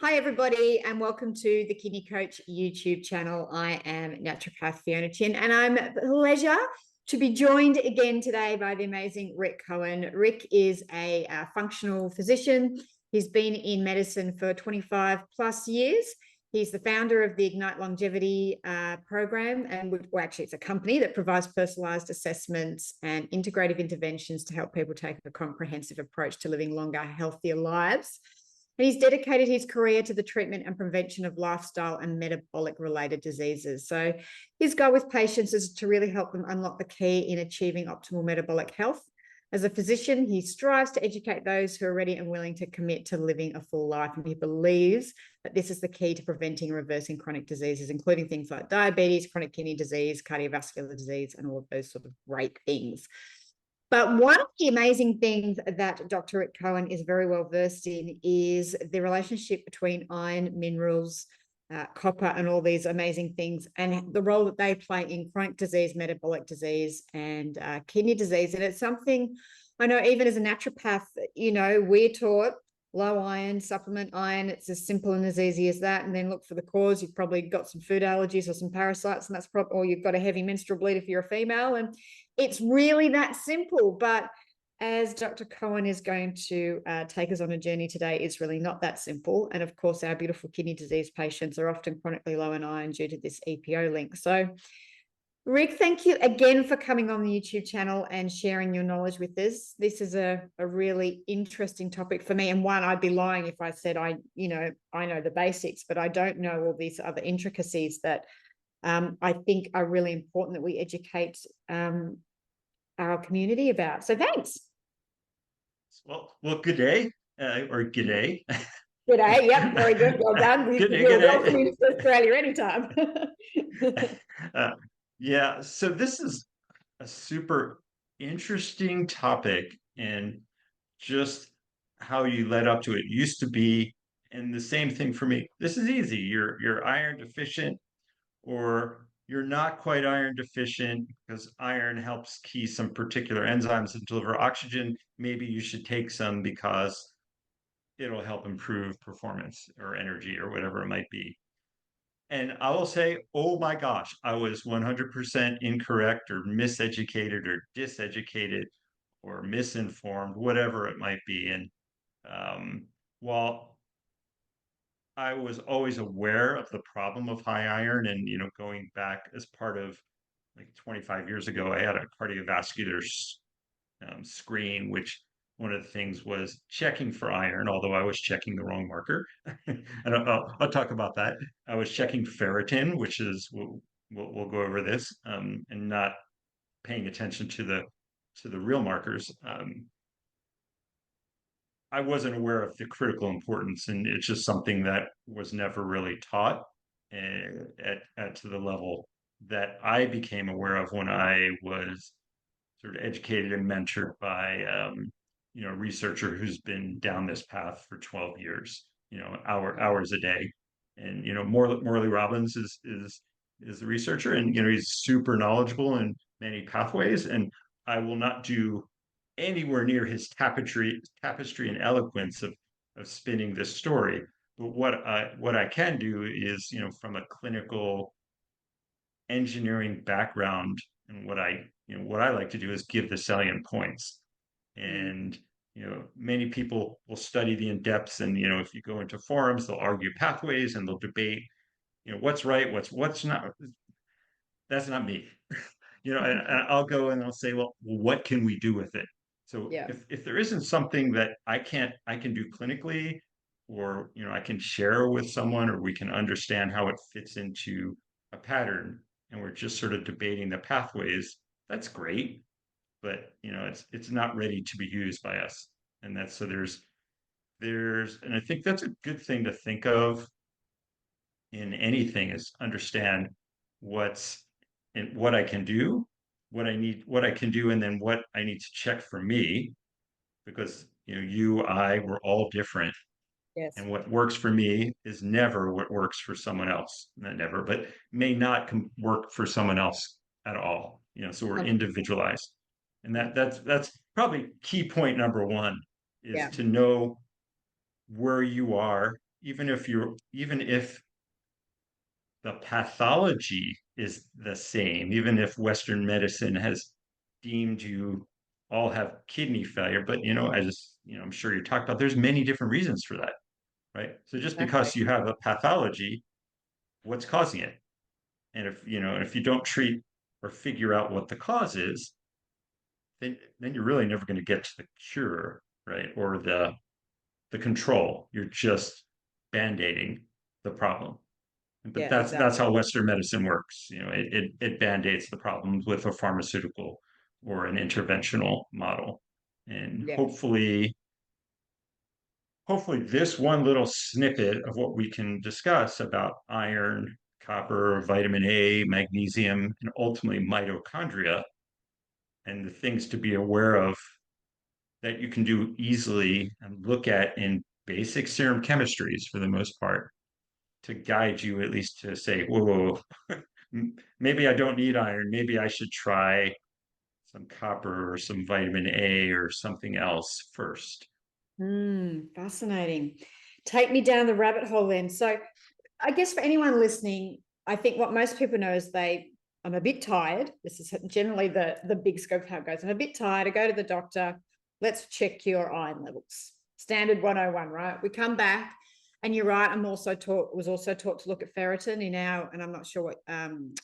Hi, everybody, and welcome to the Kidney Coach YouTube channel. I am naturopath Fiona and I'm a pleasure to be joined again today by the amazing Rick Cohen. Rick is a functional physician. He's been in medicine for 25 plus years. He's the founder of the Ignite Longevity program, and well, actually, it's a company that provides personalized assessments and integrative interventions to help people take a comprehensive approach to living longer, healthier lives. And he's dedicated his career to the treatment and prevention of lifestyle and metabolic related diseases. So his goal with patients is to really help them unlock the key in achieving optimal metabolic health. As a physician, he strives to educate those who are ready and willing to commit to living a full life. And he believes that this is the key to preventing and reversing chronic diseases, including things like diabetes, chronic kidney disease, cardiovascular disease, and all of those sort of great things. But one of the amazing things that Dr. Rick Cohen is very well versed in is the relationship between iron, minerals, copper, and all these amazing things, and the role that they play in chronic disease, metabolic disease, and kidney disease. And it's something I know, even as a naturopath, we're taught low iron, supplement iron. It's as simple and as easy as that. And then look for the cause. You've probably got some food allergies or some parasites, and that's probably, or you've got a heavy menstrual bleed if you're a female. And it's really that simple. But as Dr. Cohen is going to take us on a journey today, it's really not that simple. And of course, our beautiful kidney disease patients are often chronically low in iron due to this EPO link. So Rick, thank you again for coming on the YouTube channel and sharing your knowledge with us. This is a really interesting topic for me. And one, I'd be lying if I said I know the basics, but I don't know all these other intricacies that I think are really important that we educate our community about. So thanks. Well, good day, or good day. Good day. Yep, very good. Well done. You're welcome to Australia anytime. Yeah, so this is a super interesting topic, and just how you led up to it used to be, and the same thing for me. This is easy. You're iron deficient, or you're not quite iron deficient because iron helps key some particular enzymes to deliver oxygen. Maybe you should take some because it'll help improve performance or energy or whatever it might be. And I will say, oh my gosh, I was 100% incorrect or miseducated or diseducated or misinformed, whatever it might be. And while I was always aware of the problem of high iron, and going back as part of like 25 years ago, I had a cardiovascular screen, which one of the things was checking for iron, although I was checking the wrong marker. And I'll talk about that. I was checking ferritin, which is, we'll go over this, and not paying attention to the real markers. I wasn't aware of the critical importance, and it's just something that was never really taught to the level that I became aware of when I was sort of educated and mentored by a researcher who's been down this path for 12 years, hours a day. And Morley Robbins is the researcher, and he's super knowledgeable in many pathways, and I will not do anywhere near his tapestry and eloquence of spinning this story. But what I can do is, from a clinical engineering background, and what I like to do is give the salient points. And many people will study the in-depths, and if you go into forums, they'll argue pathways and they'll debate what's right, what's not. That's not me. And I'll go and I'll say, well, what can we do with it? So Yeah. if there isn't something that I can do clinically, or I can share with someone, or we can understand how it fits into a pattern, and we're just sort of debating the pathways, that's great. But it's not ready to be used by us. And that's, so there's and I think that's a good thing to think of in anything, is understand what's and what I can do, what I can do, and then what I need to check for me, because we're all different. Yes. And what works for me is never what works for someone else. Not never, but may not work for someone else at all. So we're individualized. And that's probably key point number one, is to know where you are even if the pathology is the same, even if Western medicine has deemed you all have kidney failure, but I'm sure you talked about there's many different reasons for that, right? So just Exactly. because you have a pathology, what's causing it? And if you don't treat or figure out what the cause is, then you're really never going to get to the cure, right? Or the control. You're just band-aiding the problem. But Yeah, that's exactly. how Western medicine works. It band-aids the problems with a pharmaceutical or an interventional model. And Yeah. hopefully this one little snippet of what we can discuss about iron, copper, vitamin A, magnesium, and ultimately mitochondria, and the things to be aware of that you can do easily and look at in basic serum chemistries for the most part to guide you at least to say, whoa, maybe I don't need iron. Maybe I should try some copper or some vitamin A or something else first. Fascinating. Take me down the rabbit hole then. So I guess for anyone listening, I think what most people know is I'm a bit tired. This is generally the big scope of how it goes. I'm a bit tired. I go to the doctor. Let's check your iron levels. Standard 101, right? We come back, and you're right. Was also taught to look at ferritin and I'm not sure what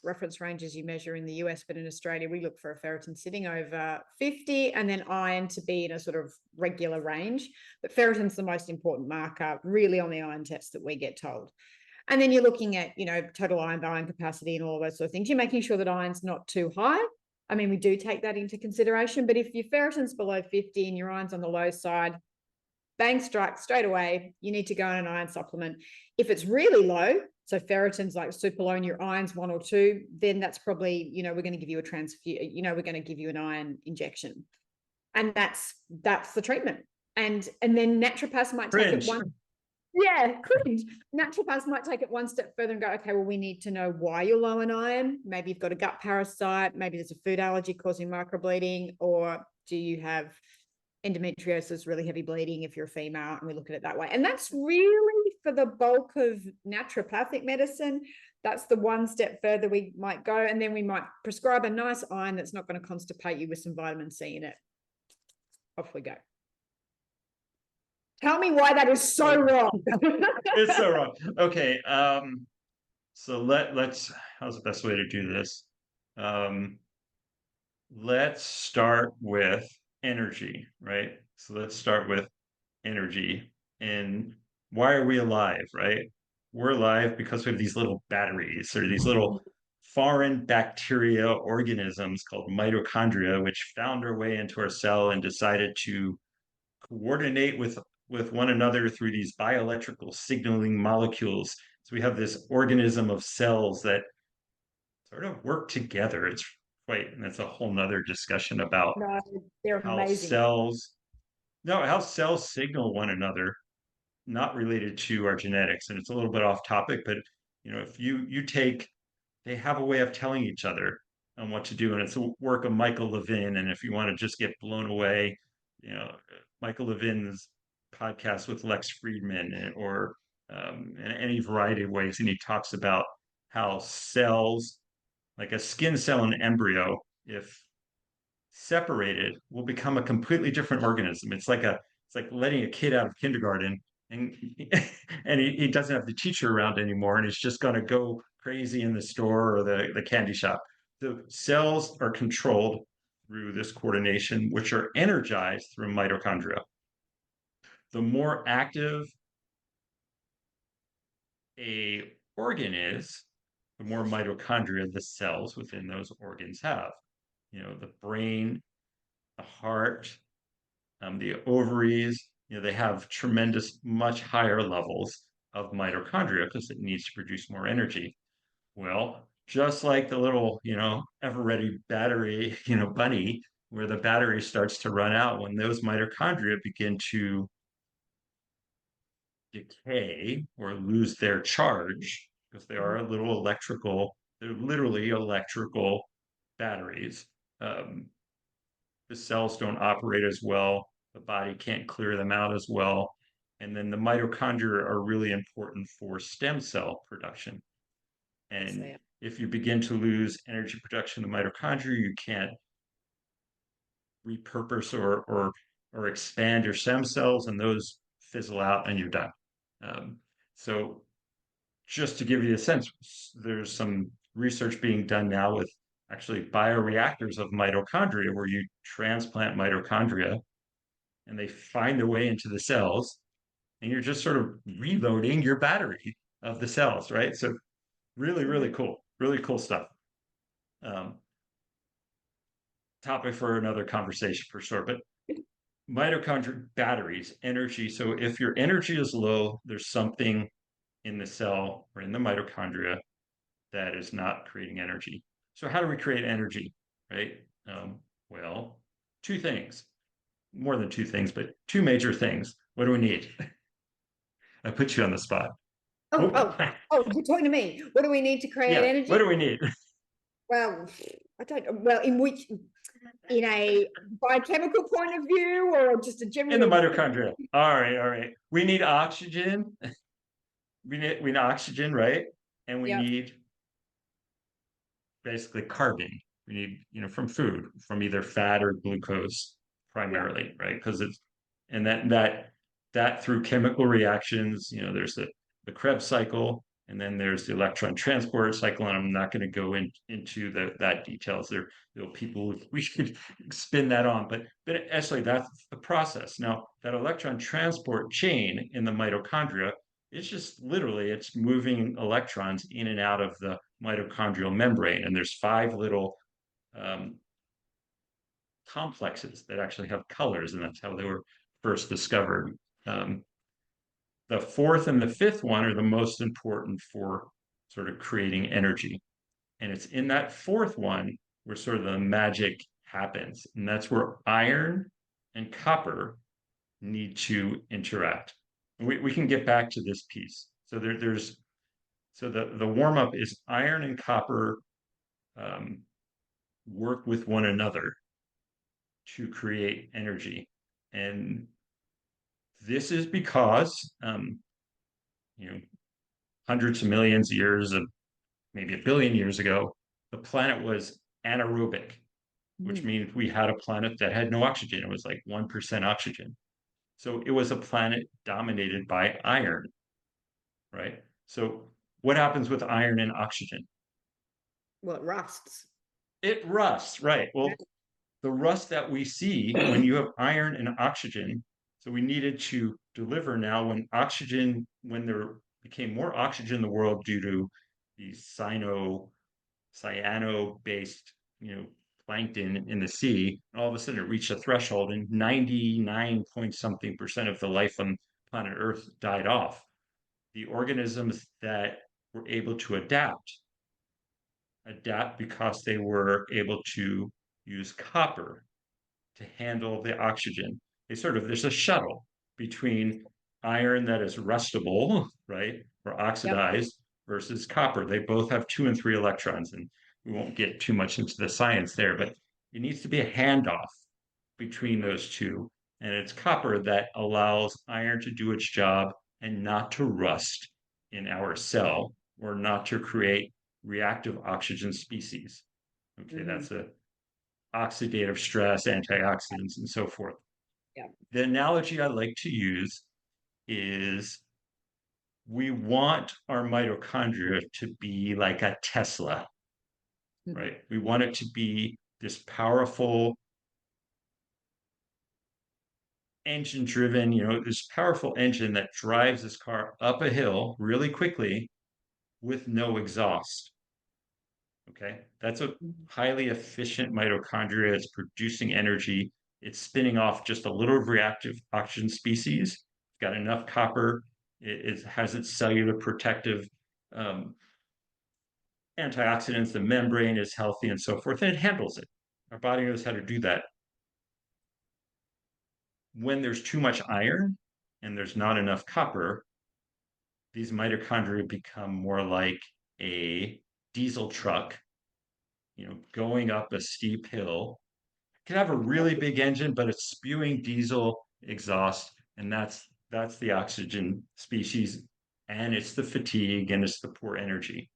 reference ranges you measure in the US, but in Australia, we look for a ferritin sitting over 50 and then iron to be in a sort of regular range. But ferritin's the most important marker really on the iron test that we get told. And then you're looking at, total iron capacity and all of those sort of things. You're making sure that iron's not too high. I mean, we do take that into consideration, but if your ferritin's below 50 and your iron's on the low side, bang strike straight away, you need to go on an iron supplement. If it's really low, so ferritin's like super low and your iron's 1 or 2, then that's probably, we're going to give you a we're going to give you an iron injection. And that's the treatment. And then naturopaths might take it Cringe. one. Yeah, cringe. Naturopaths might take it one step further and go, okay, well, we need to know why you're low in iron. Maybe you've got a gut parasite. Maybe there's a food allergy causing microbleeding, or do you have endometriosis, really heavy bleeding if you're a female, and we look at it that way. And that's really for the bulk of naturopathic medicine. That's the one step further we might go. And then we might prescribe a nice iron that's not going to constipate you with some vitamin C in it. Off we go. Tell me why that is so wrong. It's so wrong. Okay. So let's how's the best way to do this? Um, let's start with energy, right? So let's start with energy. And why are we alive, right? We're alive because we have these little batteries or these little foreign bacteria organisms called mitochondria, which found their way into our cell and decided to coordinate with one another through these bioelectrical signaling molecules. So we have this organism of cells that sort of work together. It's quite, and that's a whole nother discussion about No, they're how amazing. cells, no, how cells signal one another, not related to our genetics. And it's a little bit off topic, but if you take, they have a way of telling each other on what to do. And it's a work of Michael Levin. And if you want to just get blown away, Michael Levin's podcast with Lex Friedman or in any variety of ways. And he talks about how cells, like a skin cell and embryo, if separated, will become a completely different organism. It's like letting a kid out of kindergarten and he doesn't have the teacher around anymore and he's just going to go crazy in the store or the candy shop. The cells are controlled through this coordination, which are energized through mitochondria. The more active a organ is, the more mitochondria the cells within those organs have. The brain, the heart, the ovaries, they have tremendous, much higher levels of mitochondria because it needs to produce more energy. Well, just like the little, ever ready battery, bunny, where the battery starts to run out when those mitochondria begin to decay or lose their charge, because they are a little electrical, they're literally electrical batteries. Um, the cells don't operate as well. The body can't clear them out as well. And then the mitochondria are really important for stem cell production. And So, if you begin to lose energy production in the mitochondria, you can't repurpose or expand your stem cells, and those fizzle out, and you're done. So, just to give you a sense, there's some research being done now with actually bioreactors of mitochondria, where you transplant mitochondria, and they find their way into the cells, and you're just sort of reloading your battery of the cells, right? So, really cool, really cool stuff. Um, Topic for another conversation for sure. But mitochondria batteries, energy. So if your energy is low, there's something in the cell or in the mitochondria that is not creating energy. So how do we create energy, right? Well, two things, more than two things, but two major things. What do we need? I put you on the spot. oh, Oh, oh, oh, you're talking to me. What do we need to create yeah. energy? What do we need? Well, I don't, well, in a biochemical point of view or just a In the general? mitochondria. All right. We need oxygen. We need oxygen, right? And we Yeah, need basically carbon. We need, from food, from either fat or glucose yeah, primarily, right? Because it's and that through chemical reactions, there's the Krebs cycle, and then there's the electron transport cycle, and I'm not going to go into that details. There people we should spin that on, but actually that's the process. Now that electron transport chain in the mitochondria, it's just literally it's moving electrons in and out of the mitochondrial membrane, and there's five little um, complexes that actually have colors, and that's how they were first discovered. Um, the fourth and the fifth one are the most important for sort of creating energy, and it's in that fourth one where sort of the magic happens, and that's where iron and copper need to interact. And we can get back to this piece. So there's so the warm up is iron and copper um, work with one another to create energy. And this is because, you know, hundreds of millions of years of maybe a billion years ago, the planet was anaerobic, which mm, means we had a planet that had no oxygen. It was like 1% oxygen. So it was a planet dominated by iron, right? So what happens with iron and oxygen? well, it rusts. It rusts, right? Well, the rust that we see when you have iron and oxygen. So we needed to deliver now when there became more oxygen in the world due to the cyano-based, plankton in the sea, and all of a sudden it reached a threshold and 99 point something percent of the life on planet Earth died off. The organisms that were able to adapt because they were able to use copper to handle the oxygen. There's a shuttle between iron that is rustable, right, or Yep. oxidized versus copper. They both have 2 and 3 electrons, and we won't get too much into the science there, but it needs to be a handoff between those two. And it's copper that allows iron to do its job and not to rust in our cell or not to create reactive oxygen species. Okay, Mhm. that's a oxidative stress, antioxidants, and so forth. Yeah. The analogy I like to use is we want our mitochondria to be like a Tesla, Mhm. right? We want it to be this powerful engine driven, this powerful engine that drives this car up a hill really quickly with no exhaust. Okay. That's a Mhm. highly efficient mitochondria. It's producing energy. It's spinning off just a little reactive oxygen species. It's got enough copper. It has its cellular protective um, antioxidants. The membrane is healthy and so forth, and it handles it. Our body knows how to do that. When there's too much iron and there's not enough copper, these mitochondria become more like a diesel truck, going up a steep hill. It could have a really big engine, but it's spewing diesel exhaust, and that's the oxygen species, and it's the fatigue and it's the poor energy.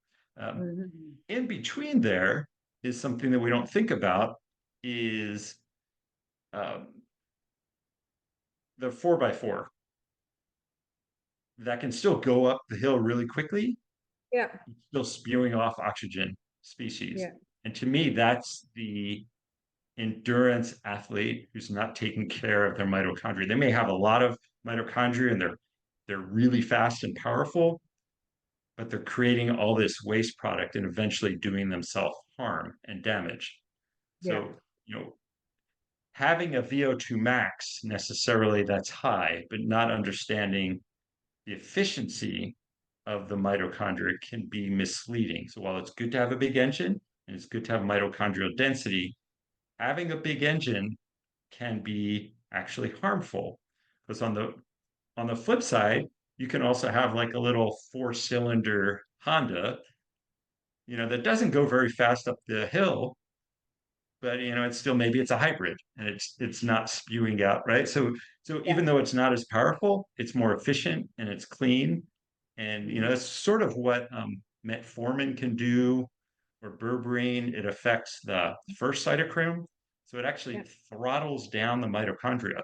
In between there is something that we don't think about is um, the 4x4 that can still go up the hill really quickly, Yeah. still spewing off oxygen species. Yeah. And to me, that's the endurance athlete who's not taking care of their mitochondria. They may have a lot of mitochondria and they're really fast and powerful, but they're creating all this waste product and eventually doing themselves harm and damage. Yeah. So, having a VO2 max necessarily that's high, but not understanding the efficiency of the mitochondria can be misleading. So while it's good to have a big engine and it's good to have mitochondrial density, having a big engine can be actually harmful. Because on the flip side, you can also have like a little 4-cylinder Honda, that doesn't go very fast up the hill, but it's still, maybe it's a hybrid and it's not spewing out, right? So Yeah. even though it's not as powerful, it's more efficient and it's clean. And that's sort of what metformin can do, or berberine. It affects the first cytochrome, so it Yeah. actually throttles down the mitochondria.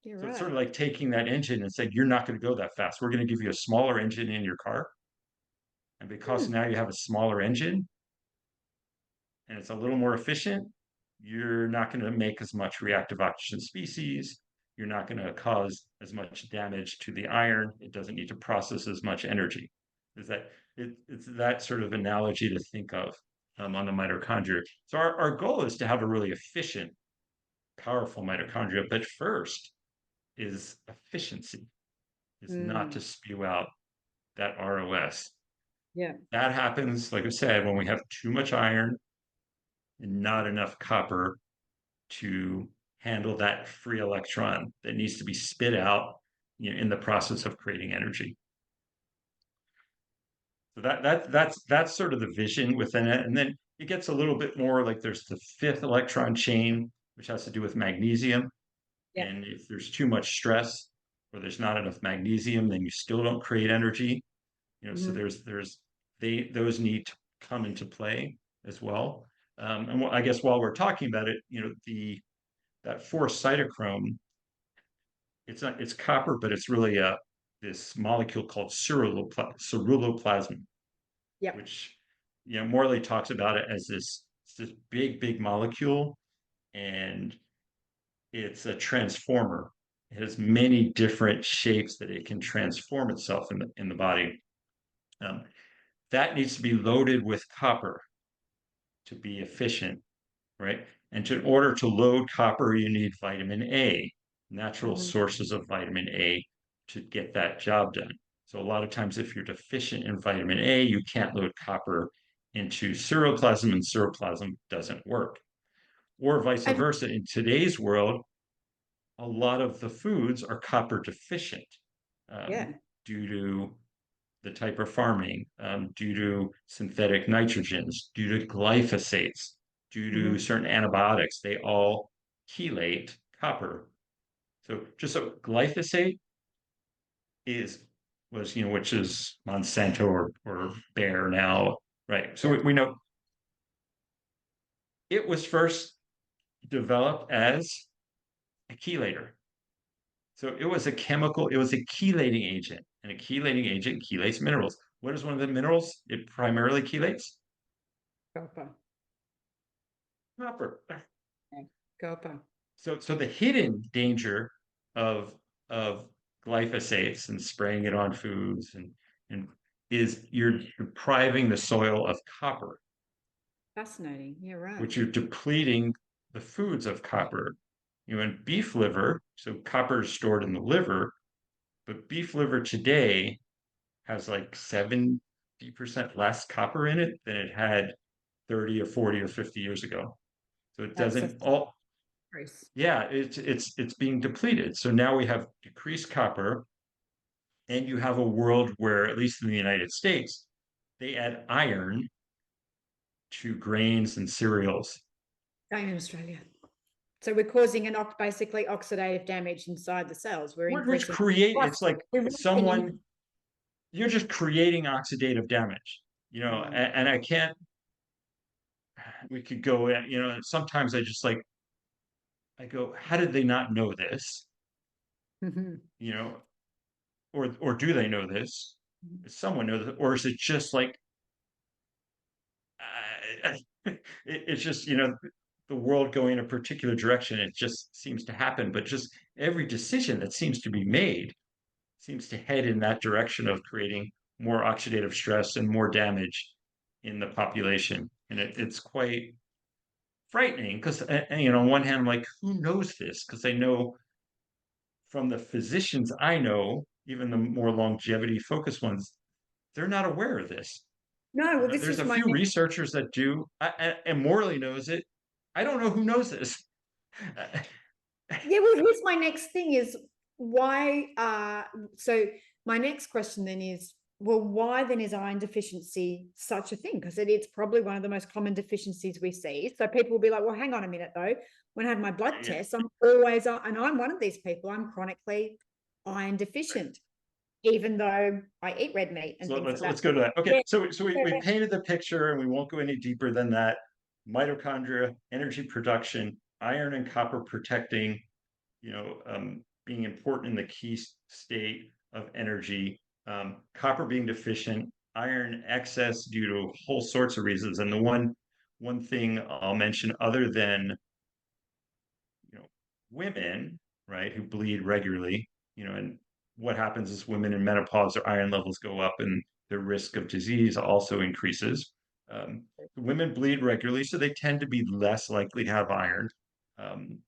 You're So it's right. sort of like taking that engine and saying, you're not going to go that fast. We're going to give you a smaller engine in your car. And because now you have a smaller engine and it's a little more efficient, you're not going to make as much reactive oxygen species. You're not going to cause as much damage to the iron. It doesn't need to process as much energy. Is that it's that sort of analogy to think of on the mitochondria. So our goal is to have a really efficient, powerful mitochondria. But first is efficiency, is not to spew out that ROS. Yeah. That happens, like I said, when we have too much iron and not enough copper to handle that free electron that needs to be spit out, in the process of creating energy. So that's sort of the vision within it. And then it gets a little bit more like there's the fifth electron chain, which has to do with magnesium. Yeah. And if there's too much stress or there's not enough magnesium, then you still don't create energy. So those need to come into play as well. And I guess while we're talking about it, that 4-cytochrome, it's copper, but it's really this molecule called ceruloplasmin, Yeah. which Morley talks about it as this big molecule, and it's a transformer. It has many different shapes that it can transform itself in the body. Um, that needs to be loaded with copper to be efficient, right? And in order to load copper, you need vitamin A, natural sources of vitamin A to get that job done. So a lot of times, if you're deficient in vitamin A, you can't load copper into ceruloplasmin, and ceruloplasmin doesn't work. Or vice And versa. In today's world, a lot of the foods are copper deficient yeah. due to the type of farming, due to synthetic nitrogens, due to glyphosates, due to certain antibiotics. They all chelate copper. So just so glyphosate which is Monsanto or Bayer now, right? So Yeah. we know it was first developed as a chelator. So it was a chelating agent, and a chelating agent chelates minerals. What is one of the minerals it primarily chelates? Copper. Copper. Yeah. Copper. So the hidden danger of of glyphosates and spraying it on foods and is you're depriving the soil of copper, Fascinating. Yeah. Right. which you're depleting the foods of copper. In beef liver, so copper is stored in the liver, but beef liver today has like 70% less copper in it than it had 30 or 40 or 50 years ago. So it That's a doesn't all Bruce. yeah, it's being depleted. So now we have decreased copper, and you have a world where, at least in the United States, they add iron to grains and cereals. Same in Australia. So we're causing basically oxidative damage inside the cells. We're We're just increasing. create. Plus, It's like we're wasting someone you're just creating oxidative damage. And I can't. We could go. Sometimes I go, how did they not know this? You know, or do they know this? Does someone know this, or is it just like it's just the world going a particular direction? It just seems to happen, but just every decision that seems to be made seems to head in that direction of creating more oxidative stress and more damage in the population, and it's quite frightening because on one hand I'm like, who knows this? Because I know from the physicians I know, even the more longevity focused ones, they're not aware of this. No, well, this There's was a my few researchers that do, and Morley knows it. I don't know who knows this. yeah, well, here's my next thing is why so my next question then is, well, why then is iron deficiency such a thing? Because it's probably one of the most common deficiencies we see. So people will be like, well, hang on a minute though. When I have my blood test, I'm always, and I'm one of these people, I'm chronically iron deficient, even though I eat red meat and So things like let's that. go to that. Okay, Yeah. so we painted the picture, and we won't go any deeper than that. Mitochondria, energy production, iron and copper protecting, being important in the key state of energy, copper being deficient, iron excess due to whole sorts of reasons. And the one thing I'll mention, other than women, right, who bleed regularly, and what happens is women in menopause, their iron levels go up, and their risk of disease also increases. Um, Women bleed regularly, so they tend to be less likely to have iron um,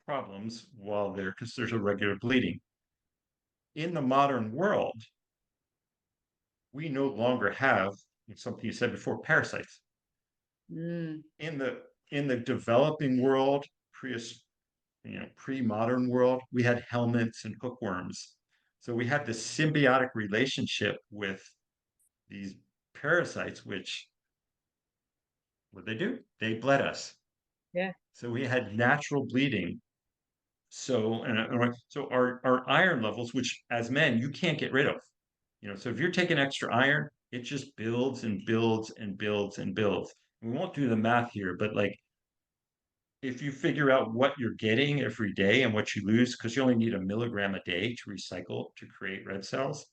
problems while they're because there's a regular bleeding. In the modern world, we no longer have something you said before, parasites. Mm. In the developing world, pre-modern world, we had helminths and hookworms. So we had this symbiotic relationship with these parasites, which what they do? They bled us. Yeah. So we had natural bleeding. So our iron levels, which as men you can't get rid of, so if you're taking extra iron, it just builds and builds and builds and builds. We won't do the math here, but like if you figure out what you're getting every day and what you lose, because you only need a milligram a day to recycle to create red cells,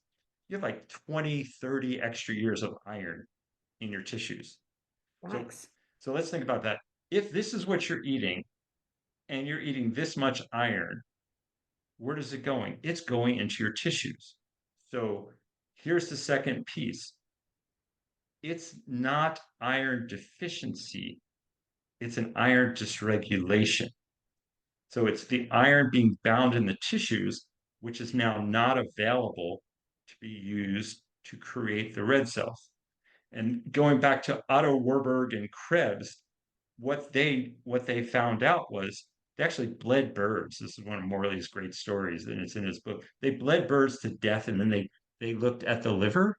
you have like 20, 30 extra years of iron in your tissues. So, Yikes. so let's think about that. If this is what you're eating and you're eating this much iron, where is it going? It's going into your tissues. So here's the second piece. It's not iron deficiency. It's an iron dysregulation. So it's the iron being bound in the tissues, which is now not available to be used to create the red cells. And going back to Otto Warburg and Krebs, what they found out was they actually bled birds. This is one of Morley's great stories, and it's in his book. They bled birds to death, and then they looked at the liver,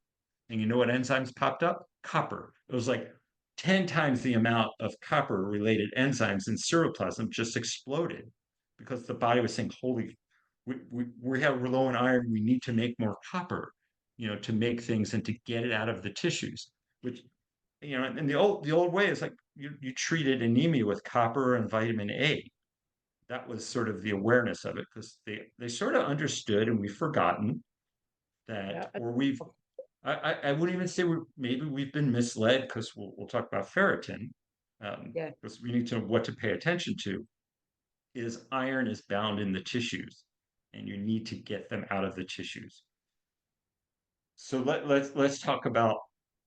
and you know what enzymes popped up? Copper. It was like 10 times the amount of copper related enzymes in ceruloplasmin just exploded because the body was saying, holy, we're low on iron. We need to make more copper, to make things and to get it out of the tissues, which, and the old way is like you treated anemia with copper and vitamin A. That was sort of the awareness of it because they sort of understood, and we've forgotten that, Yeah. or I wouldn't even say maybe we've been misled because we'll talk about ferritin, Yeah. because we need to know what to pay attention to. Is iron is bound in the tissues, and you need to get them out of the tissues. So let's talk about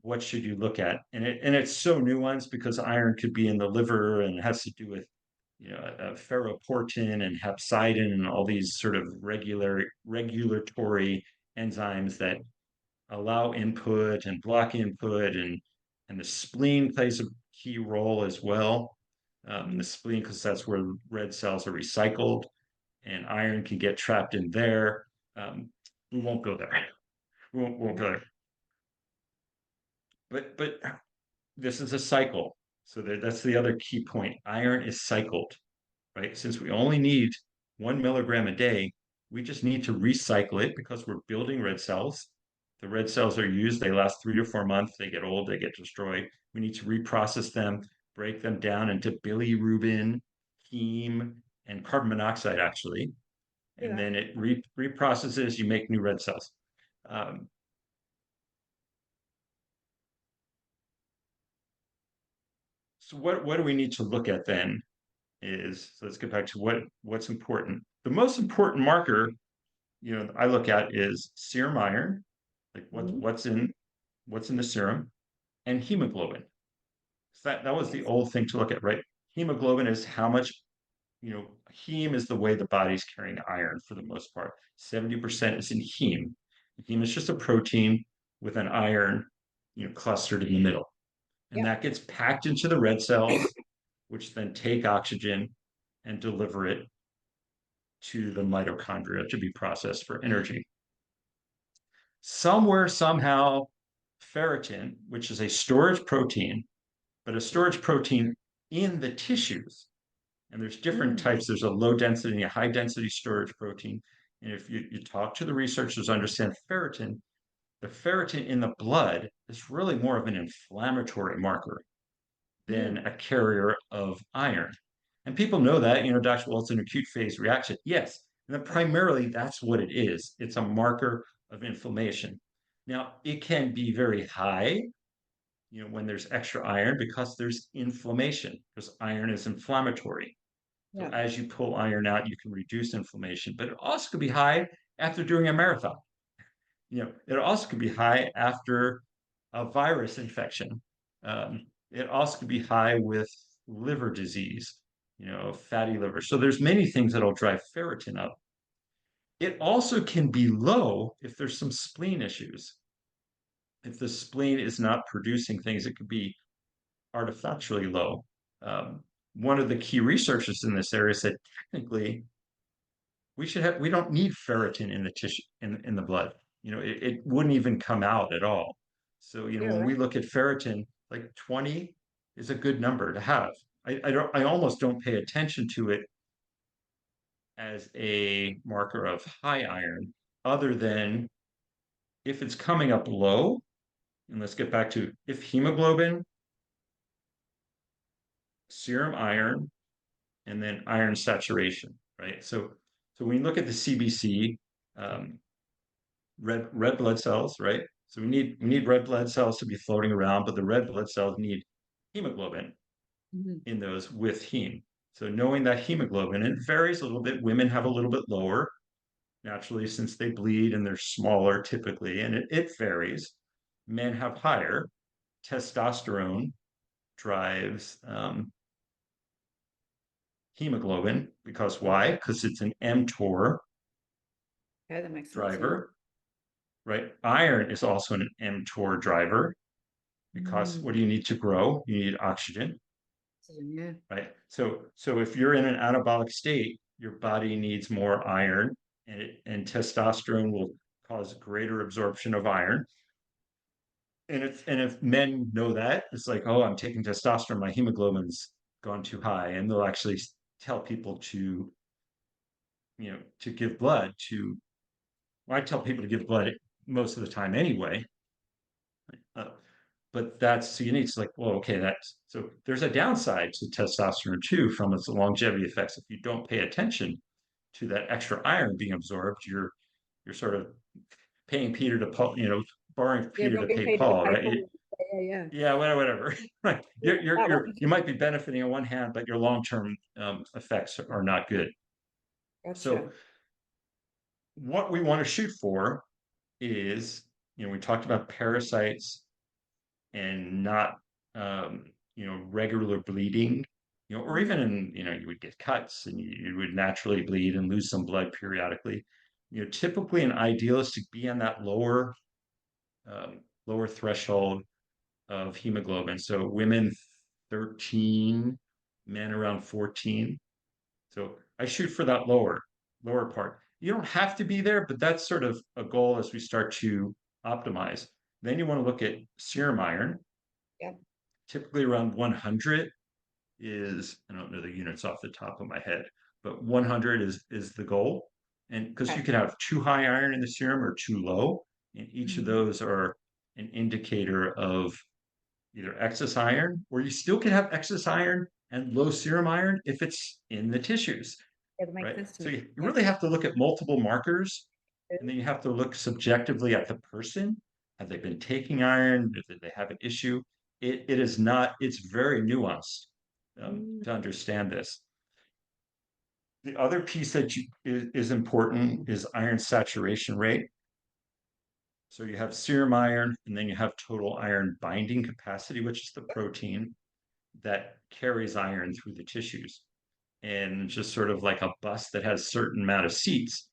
what should you look at, and it's so nuanced because iron could be in the liver and it has to do with ferroportin and hepcidin and all these sort of regulatory enzymes that allow input and block input, and the spleen plays a key role as well. The spleen, because that's where red cells are recycled, and iron can get trapped in there. We won't go there. We won't go there. But this is a cycle. So that's the other key point. Iron is cycled. right? Since we only need 1 milligram a day, we just need to recycle it because we're building red cells. The red cells are used, they last 3 to 4 months, they get old, they get destroyed. We need to reprocess them, break them down into bilirubin, heme, and carbon monoxide, actually. And Yeah. then it reprocesses, you make new red cells. Um, so what do we need to look at then is, so let's get back to what's important. The most important marker, I look at is serum iron, like Mhm. what's in the serum, and hemoglobin. So that was the Yes. old thing to look at, right? Hemoglobin is how much, heme is the way the body's carrying iron for the most part. 70% is in heme. Heme is just a protein with an iron, clustered in the middle. And Yep. that gets packed into the red cells, which then take oxygen and deliver it to the mitochondria to be processed for energy. Somewhere, somehow, ferritin, which is a storage protein, but a storage protein in the tissues. And there's different Mm. types. There's a low density and a high density storage protein. And if you talk to the researchers, understand ferritin, the ferritin in the blood is really more of an inflammatory marker than Mm. a carrier of iron. And people know that, Dr. Well, it's an acute phase reaction. Yes. And then primarily that's what it is. It's a marker of inflammation. Now, it can be very high, when there's extra iron because there's inflammation, because iron is inflammatory. So Yeah. as you pull iron out, you can reduce inflammation, but it also could be high after doing a marathon. It also could be high after a virus infection. It also could be high with liver disease, fatty liver. So there's many things that'll drive ferritin up. It also can be low if there's some spleen issues. If the spleen is not producing things, it could be artificially low. Um, One of the key researchers in this area said technically we don't need ferritin in the tissue in the blood. It wouldn't even come out at all. So Yeah. when we Right. look at ferritin, like 20 is a good number to have. I almost don't pay attention to it as a marker of high iron, other than if it's coming up low. And let's get back to if hemoglobin, serum iron, and then iron saturation, right? So when you look at the CBC, um, red blood cells, right? So we need red blood cells to be floating around, but the red blood cells need hemoglobin Mhm. in those with heme. So knowing that hemoglobin, it varies a little bit. Women have a little bit lower naturally since they bleed and they're smaller typically, and it varies. Men have higher. Testosterone drives hemoglobin because why? Okay. Because it's an mTOR Okay, that makes sense. Yeah. driver, right? Iron is also an mTOR driver because what Mm. do you need to grow? You need oxygen, Yeah. right? So if you're in an anabolic state, your body needs more iron, and testosterone will cause greater absorption of iron. And if men know that, it's like, oh, I'm taking testosterone, my hemoglobin's gone too high, and they'll actually tell people to give blood to. Well, I tell people to give blood most of the time anyway. Uh, but that's so you need to like, well, okay, that's so there's a downside to testosterone too from its longevity effects. If you don't pay attention to that extra iron being absorbed, you're sort of paying Peter to Paul, borrowing Yeah. Peter to Robbie pay Peter to Paul, pay right? Paul. Yeah. Yeah. Yeah, whatever. Right. Yeah. That one. You might be benefiting on one hand, but your long-term effects are not good. So Gotcha. what we want to shoot for is, we talked about parasites and not regular bleeding, or Mm. even in, you would get cuts and you would naturally bleed and lose some blood periodically. Typically an idealistic be on that lower threshold of hemoglobin. So women 13, men around 14. So I shoot for that lower part. You don't have to be there, but that's sort of a goal as we start to optimize. Then you want to look at serum iron, Yeah. typically around 100 is, I don't know the units off the top of my head, but 100 is the goal. And because you Okay. can have too high iron in the serum or too low, and each of Mm. those are an indicator of either excess iron, or you still can have excess iron and low serum iron if it's in the tissues, Yeah, that makes right? sense to So me. you Yeah. really have to look at multiple markers, and then you have to look subjectively at the person. Have they been taking iron? Did they have an issue? It is not, it's very nuanced Mm. to understand this. The other piece that is important is iron saturation rate. So you have serum iron, and then you have total iron binding capacity, which is the protein that carries iron through the tissues. And just sort of like a bus that has a certain amount of seats,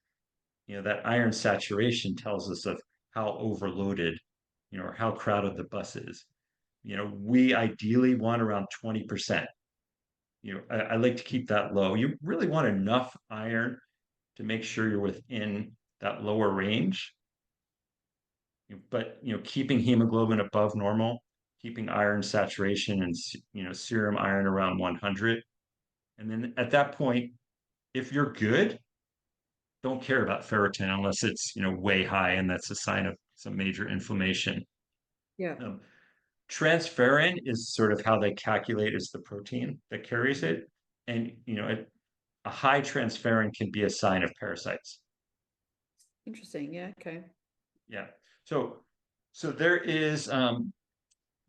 that iron saturation tells us of how overloaded, or how crowded the bus is. We ideally want around 20%. I like to keep that low. You really want enough iron to make sure you're within that lower range, but keeping hemoglobin above normal, keeping iron saturation and serum iron around 100. And then at that point, if you're good, don't care about ferritin unless it's way high, and that's a sign of some major inflammation. Yeah. Um, Transferrin is sort of how they calculate is the protein that carries it, and a high transferrin can be a sign of parasites. Interesting. Yeah. Okay. Yeah. So there is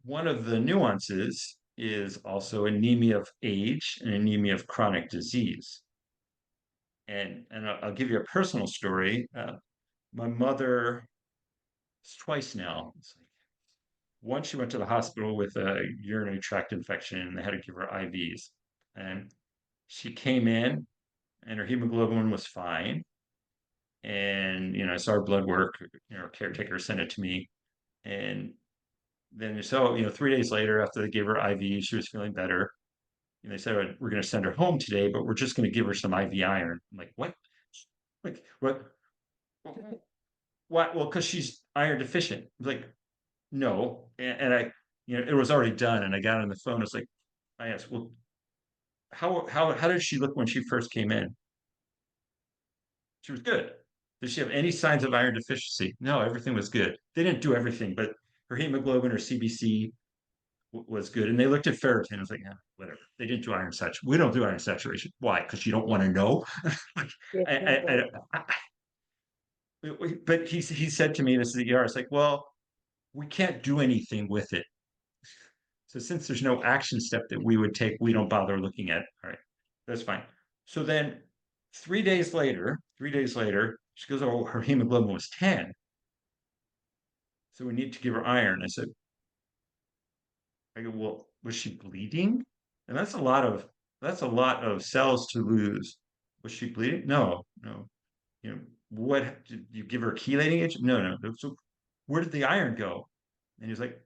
one of the nuances is also anemia of age and anemia of chronic disease. And I'll give you a personal story. My mother, it's twice now. It's like, once she went to the hospital with a urinary tract infection, and they had to give her IVs. And she came in, and her hemoglobin was fine. And I saw her blood work. Her caretaker sent it to me, and then so 3 days later, after they gave her IV, she was feeling better. And they said, we're going to send her home today, but we're just going to give her some IV iron. I'm like, what? Like, what? What? Well, because she's iron deficient. I was like, no. And I, it was already done. And I got on the phone. It's like, I asked, well, how did she look when she first came in? She was good. Did she have any signs of iron deficiency? No, everything was good. They didn't do everything, but her hemoglobin or CBC was good. And they looked at ferritin. I was like, yeah, whatever. They didn't do iron saturation. We don't do iron saturation. Why? Because you don't want to know. Like, Yeah. I, but he said to me, this is the ER. It's like, well, we can't do anything with it. So since there's no action step that we would take, we don't bother looking at it. All right, that's fine. So then 3 days later, she goes, oh, her hemoglobin was 10. So we need to give her iron. I go, well, was she bleeding? And that's a lot of cells to lose. Was she bleeding? No, no. What did you give her a chelating agent? No, no. So where did the iron go? And he's like,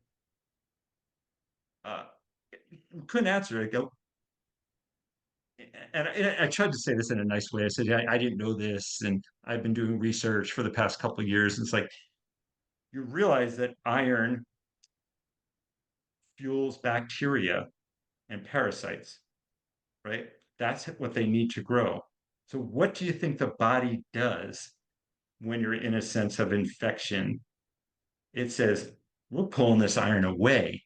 uh, couldn't answer. I go, and I tried to say this in a nice way. I said, I didn't know this, and I've been doing research for the past couple of years. And it's like you realize that iron fuels bacteria and parasites, right? That's what they need to grow. So, what do you think the body does when you're in a sense of infection? It says, we're pulling this iron away.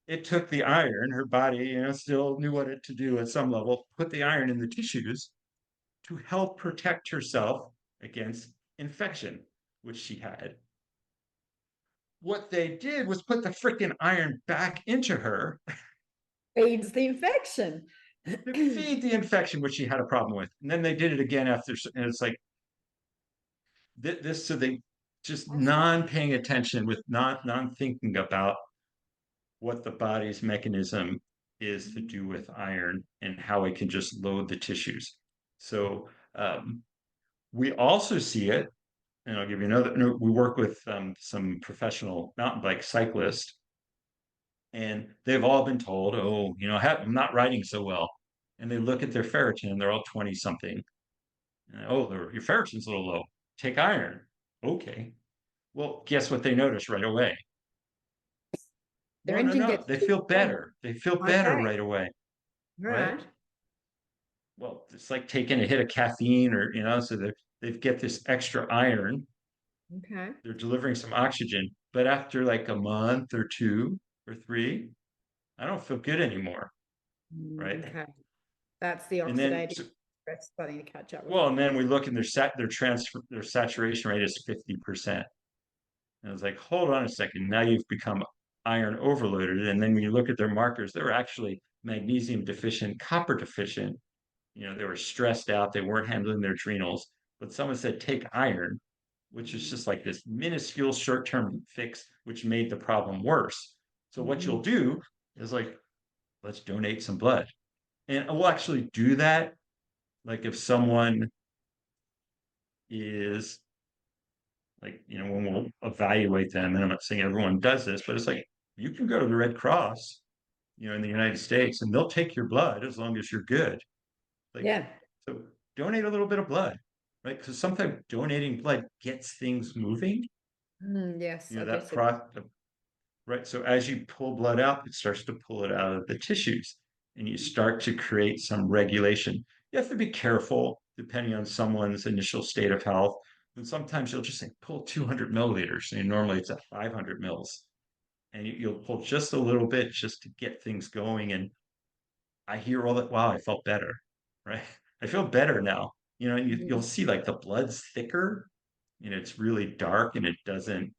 It took the iron, her body, still knew what it to do at some level, put the iron in the tissues to help protect herself against infection, which she had. What they did was put the freaking iron back into her Feeds the infection. to feed the infection, which she had a problem with. And then they did it again after, and it's like this. So they just non-paying attention with non-thinking about what the body's mechanism is to do with iron and how it can just load the tissues. So we also see it, and I'll give you another. We work with some professional mountain bike cyclists, and they've all been told, "Oh, I'm not riding so well," and they look at their ferritin, and they're all 20 something. Oh, your ferritin's a little low. Take iron. Okay. Well, guess what they notice right away? Their No, no, engine no. gets They too feel strong. better. They feel better Okay, right away, all right? right. Well, it's like taking a hit of caffeine, or so they get this extra iron. Okay. They're delivering some oxygen, but after like a month or two or three, I don't feel good anymore, right? Okay. That's the And then, oxidative stress starting to catch up with well, them. and then we look and their saturation rate is 50%. And I was like, hold on a second. Now you've become iron overloaded. And then when you look at their markers, they were actually magnesium deficient, copper deficient. They were stressed out. They weren't handling their adrenals. But someone said, take iron, which is just like this minuscule short-term fix, which made the problem worse. So what Mhm. you'll do is like, let's donate some blood. And we'll actually do that. Like if someone is like, when we'll evaluate them, and I'm not saying everyone does this, but it's like you can go to the Red Cross, in the United States, and they'll take your blood as long as you're good. Like, Yeah. so donate a little bit of blood, right? Because sometimes donating blood gets things moving, Yes, I do that see. process, right? So as you pull blood out, it starts to pull it out of the tissues, and you start to create some regulation. You have to be careful depending on someone's initial state of health. And sometimes you'll just say, pull 200 milliliters. And normally it's at 500 mils. And you'll pull just a little bit just to get things going. And I hear all that, wow, I felt better, right? I feel better now. And you'll Mhm. see like the blood's thicker, it's really dark and it doesn't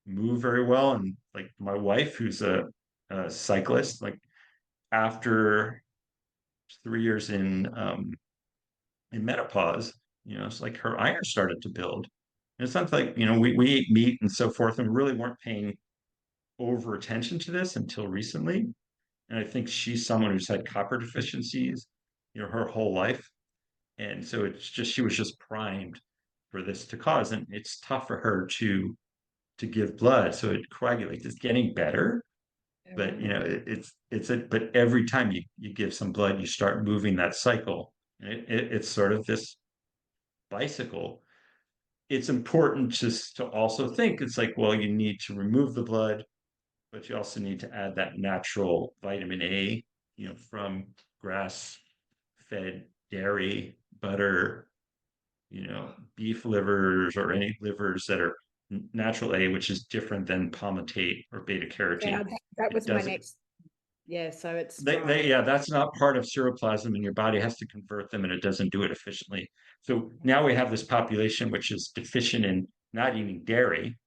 move very well. And like my wife, who's a cyclist, like after 3 years in menopause, it's like her iron started to build. And it's not like, we ate meat and so forth and really weren't paying over attention to this until recently. And I think she's someone who's had copper deficiencies, her whole life. And so it's just, she was just primed for this to cause. And it's tough for her to give blood. So it coagulates. It's getting better, Yeah, but wow. but every time you give some blood, you start moving that cycle. And it's sort of this bicycle. It's important just to also think it's like, well, you need to remove the blood, but you also need to add that natural vitamin A, from grass fed dairy, butter, beef livers or any livers that are natural A, which is different than palmitate or beta Yeah, carotene. that It was my doesn't, next. Yeah, so it's dry. yeah, that's not part of seroplasm, and your body has to convert them, and it doesn't do it efficiently. So now we have this population which is deficient in not eating dairy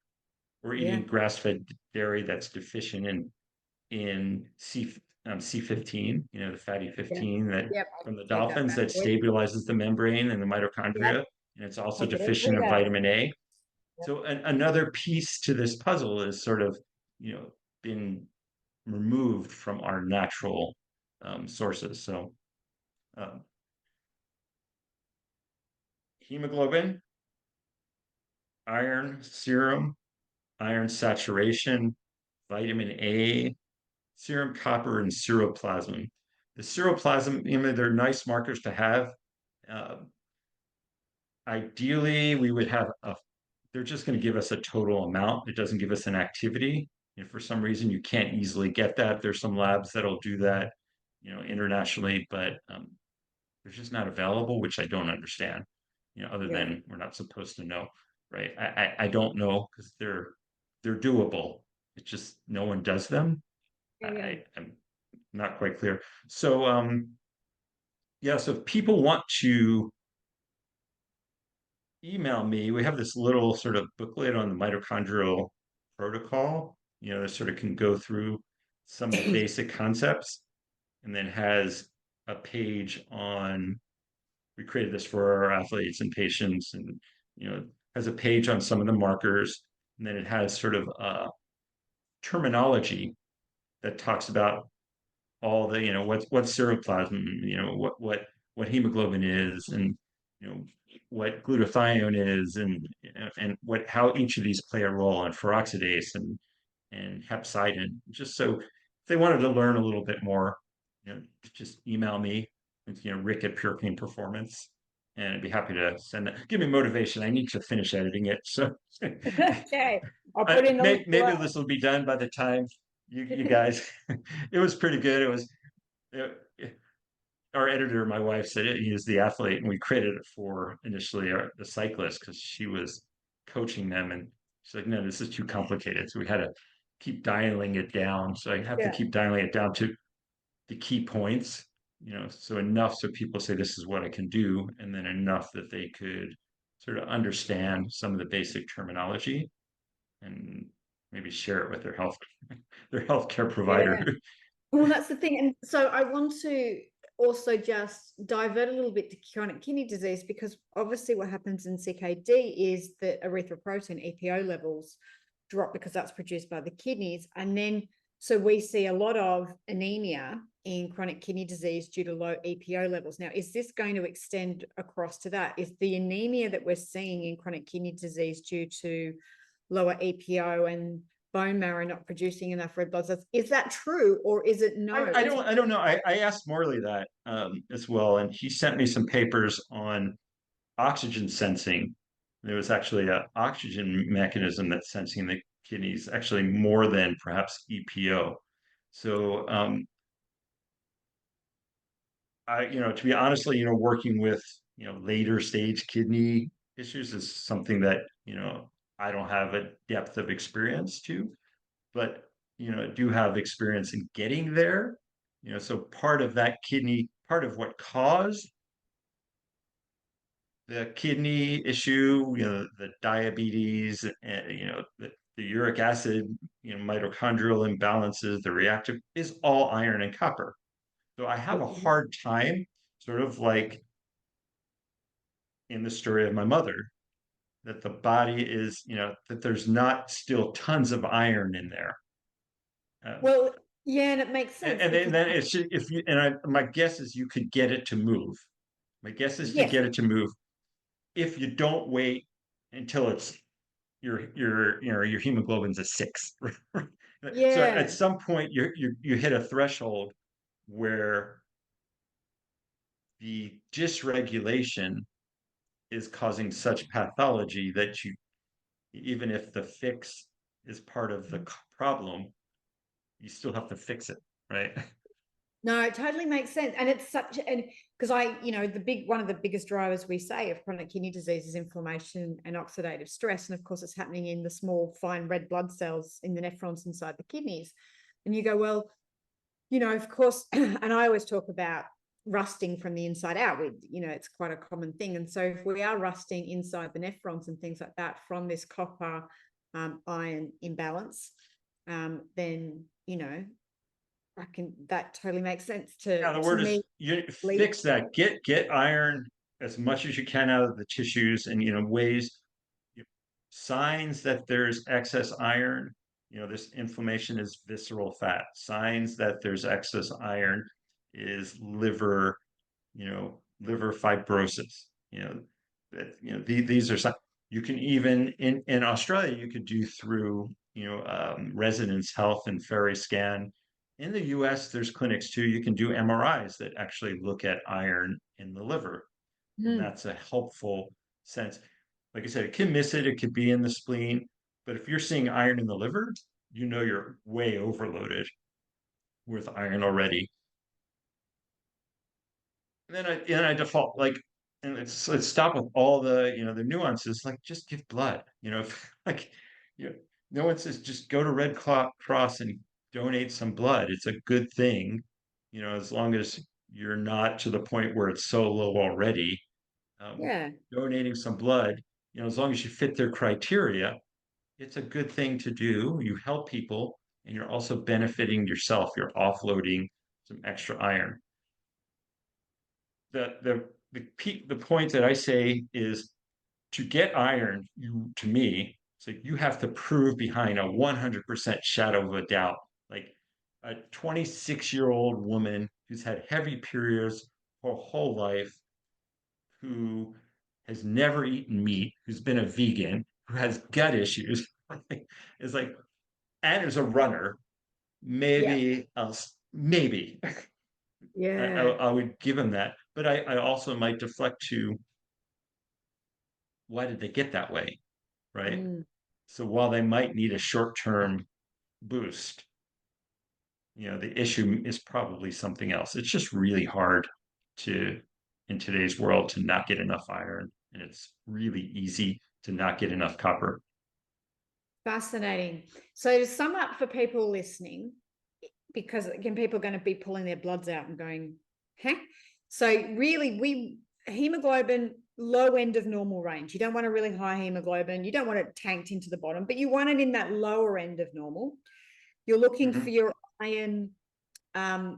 or Yeah. eating grass-fed dairy that's deficient in C15, the fatty Yeah. 15 that Yep. from the I take that dolphins back that with. stabilizes the membrane and the Yep. mitochondria, and it's also Take it deficient every in day. vitamin A. Yep. So another piece to this puzzle is sort of, been removed from our natural sources. So um, hemoglobin, iron serum, iron saturation, vitamin A, serum copper, and seroplasm. The seroplasm, they're nice markers to have. Uh, Ideally, we would have they're just going to give us a total amount. It doesn't give us an activity. If for some reason you can't easily get that, there's some labs that'll do that, internationally, but they're just not available, which I don't understand, other Yeah. than we're not supposed to know, right? I don't know because they're doable. It's just no one does them. Yeah. Yeah. I'm not quite clear. So yeah, so if people want to email me, we have this little sort of booklet on the mitochondrial protocol, that sort of can go through some of the basic concepts, and then has a page on, we created this for our athletes and patients, and has a page on some of the markers, and then it has sort of terminology that talks about all the, what's seroplasm, what hemoglobin is, and what glutathione is, and what how each of these play a role in peroxidase and hepcidin. Just so if they wanted to learn a little bit more, just email me. It's, Rick at Pure Pain Performance, and I'd be happy to send that. Give me motivation. I need to finish editing it, so Okay. I'll put in the link maybe below. this will be done by the time you guys, it was pretty good. It, our editor, my wife, said he is the athlete, and we created it for initially the cyclist because she was coaching them, and she's like, no, this is too complicated. So we had to keep dialing it down. So I have to Yeah. keep dialing it down to the key points, so enough so people say this is what I can do, and then enough that they could sort of understand some of the basic terminology and maybe share it with their healthcare provider. Yeah. Well, that's the thing. And so I want to also just divert a little bit to chronic kidney disease, because obviously what happens in CKD is that erythropoietin, EPO levels drop because that's produced by the kidneys. And then, so we see a lot of anemia in chronic kidney disease due to low EPO levels. Now, is this going to extend across to that? Is the anemia that we're seeing in chronic kidney disease due to lower EPO and bone marrow not producing enough red blood cells? Is that true, or is it no? I don't know. I asked Morley that as well, and he sent me some papers on oxygen sensing. There was actually an oxygen mechanism that's sensing the kidneys, actually more than perhaps EPO. So to be honestly, working with later stage kidney issues is something that I don't have a depth of experience to, but do have experience in getting there. So part of that kidney, part of what caused the kidney issue, the diabetes, and the uric acid, mitochondrial imbalances, the reactive is all iron and copper. So I have a hard time, sort of like in the story of my mother, that the body is, that there's not still tons of iron in there. Um, Well, yeah, and it makes sense and because then it's if you my guess is you could get it to move. My guess is to yes, get it to move if you don't wait until it's your hemoglobin's a 6. So at yeah. some point you hit a threshold where the dysregulation is causing such pathology that even if the fix is part of the problem, you still have to fix it, right? No, it totally makes sense. And it's such, and because one of the biggest drivers we say of chronic kidney disease is inflammation and oxidative stress. And of course, it's happening in the small, fine red blood cells in the nephrons inside the kidneys. And you go, well, of course, and I always talk about rusting from the inside out. It's quite a common thing. And so if we are rusting inside the nephrons and things like that from this copper iron imbalance, then, that totally makes sense Yeah, the to word is me. you fix that. Get iron as much as you can out of the tissues, and ways signs that there's excess iron. This inflammation is visceral fat. Signs that there's excess iron is liver fibrosis. That these are signs. You can even in Australia you could do through residence health and ferry scan. In the US, there's clinics too. You can do MRIs that actually look at iron in the liver, and Mm. that's a helpful sense. Like I said, it can miss it, it could be in the spleen, but if you're seeing iron in the liver, you're way overloaded with iron already. And then I default like, and let's stop with all the the nuances. Like, just give blood. Like, no one says just go to Red Cross and donate some blood. It's a good thing, as long as you're not to the point where it's so low already. Um, Yeah. Donating some blood, as long as you fit their criteria, it's a good thing to do. You help people, and you're also benefiting yourself. You're offloading some extra iron. The point that I say is to get iron, to me, so you have to prove behind a 100% shadow of a doubt. Like a 26-year-old woman who's had heavy periods her whole life, who has never eaten meat, who's been a vegan, who has gut issues, is like, and is a runner. Yeah. Maybe Yeah. I would give him that, but I also might deflect to why did they get that way, right? Mm. So while they might need a short term boost, the issue is probably something else. It's just really hard to, in today's world, to not get enough iron, and it's really easy to not get enough copper. Fascinating. So to sum up for people listening, because again, people are going to be pulling their bloods out and going, huh? So really, hemoglobin, low end of normal range. You don't want a really high hemoglobin. You don't want it tanked into the bottom, but you want it in that lower end of normal. You're looking for your iron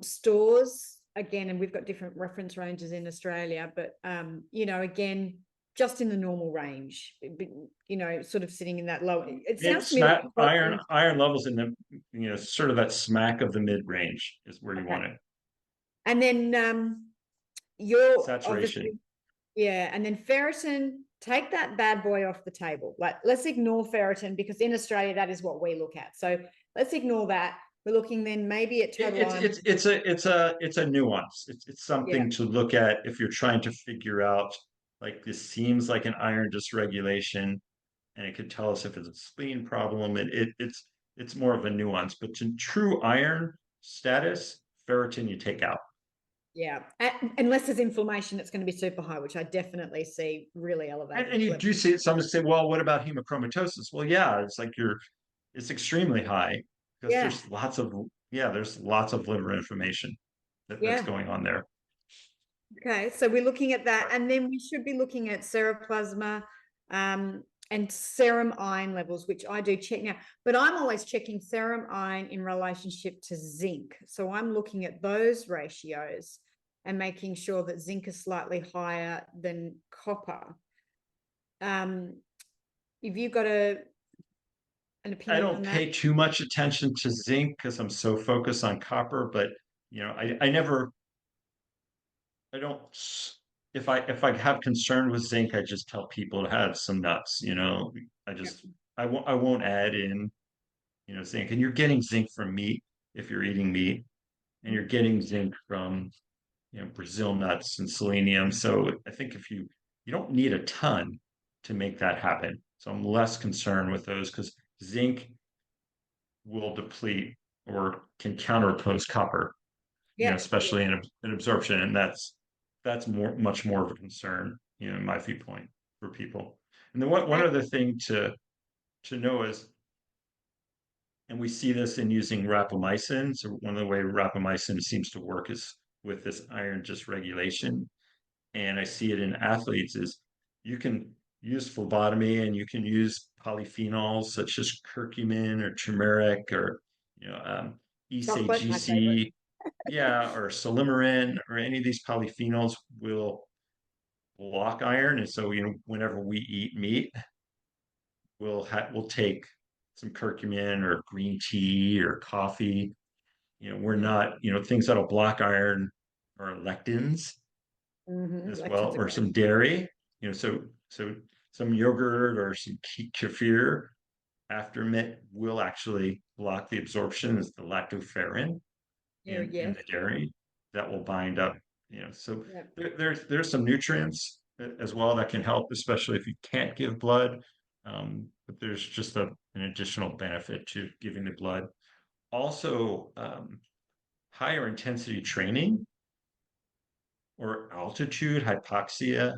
stores again, and we've got different reference ranges in Australia, but again, just in the normal range, sort of sitting in that low. It sounds to me like iron levels in the sort of that smack of the mid range is where you want it. And then you're saturation. And then ferritin, take that bad boy off the table. Like, let's ignore ferritin, because in Australia that is what we look at. So let's ignore that. We're looking then maybe at total it's a nuance. It's something to look at if you're trying to figure out, like, this seems like an iron dysregulation, and it could tell us if it's a spleen problem. It's more of a nuance, but to true iron status, ferritin you take out. Yeah, unless there's inflammation, it's going to be super high, which I definitely see really elevated. And you do see it. Some say, well, what about hemochromatosis? Well, yeah, it's like it's extremely high, because there's lots of liver inflammation that's going on there. Okay, so we're looking at that, and then we should be looking at seroplasma and serum iron levels, which I do check now, but I'm always checking serum iron in relationship to zinc. So I'm looking at those ratios and making sure that zinc is slightly higher than copper. If you've got an opinion I don't on that? pay too much attention to zinc because I'm so focused on copper, but I don't, if I have concern with zinc, I just tell people to have some nuts. I won't add in zinc. And you're getting zinc from meat if you're eating meat, and you're getting zinc from Brazil nuts and selenium. So I think if you don't need a ton to make that happen. So I'm less concerned with those, because zinc will deplete or can counteroppose copper, especially in absorption, and that's much more of a concern, in my viewpoint, for people. And then one other thing to know is, and we see this in using rapamycin. So one of the way rapamycin seems to work is with this iron dysregulation, and I see it in athletes, is you can use phlebotomy, and you can use polyphenols such as curcumin or turmeric or ESAGC, or silymarin, or any of these polyphenols will block iron. And so whenever we eat meat, we'll take some curcumin or green tea or coffee. We're not, things that'll block iron are lectins as well, or some dairy, so some yogurt or some kefir after mit will actually block the absorption as the lactoferrin in the dairy that will bind up. So there's some nutrients as well that can help, especially if you can't give blood. But there's just an additional benefit to giving the blood. Also, higher intensity training or altitude hypoxia